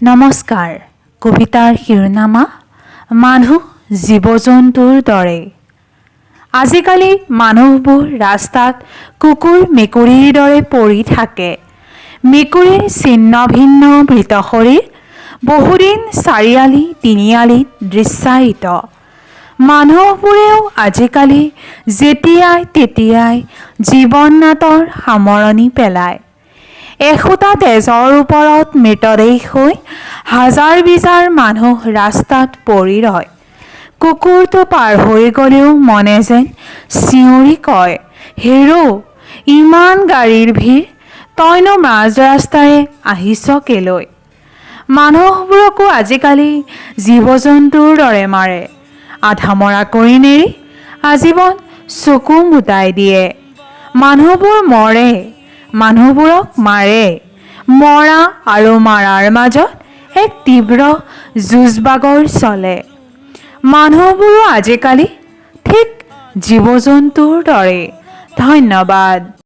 নমস্কাৰ। কবিতাৰ শিৰোনামা মানুহ জীৱ-জন্তুৰ দৰে। আজিকালি মানুহবোৰ ৰাস্তাত কুকুৰ মেকুৰীৰ দৰে পৰি থাকে। মেকুৰীৰ ছিন্ন ভিন্ন মৃত শৰীৰ বহুদিন চাৰিআলি তিনিআলিত দৃশ্যায়িত। মানুহবোৰেও আজিকালি যেতিয়াই তেতিয়াই জীৱন নাটৰ সামৰণি পেলায়। এসোঁতা তেজৰ ওপৰত মৃতদেহ হৈ হাজাৰ বিজাৰ মানুহ ৰাস্তাত পৰি ৰয়। কুকুৰটো পাৰ হৈ গ'লেও মনে যেন চিঞৰি কয়, হেৰ' ইমান গাড়ীৰ ভিৰ, তইনো মাজ ৰাস্তাৰে আহিছ কেলৈ? মানুহবোৰকো আজিকালি জীৱ-জন্তুৰ দৰে মাৰে। আধা মৰা কৰি নেৰি আজীৱন চকু মুদাই দিয়ে। মানুহবোৰ মৰে, মানুহবোৰক মাৰে। মৰা আৰু মাৰাৰ মাজত এক তীব্ৰ যুঁজ-বাগৰ চলে। মানুহবোৰো আজিকালি ঠিক জীৱ-জন্তুৰ দৰে। ধন্যবাদ।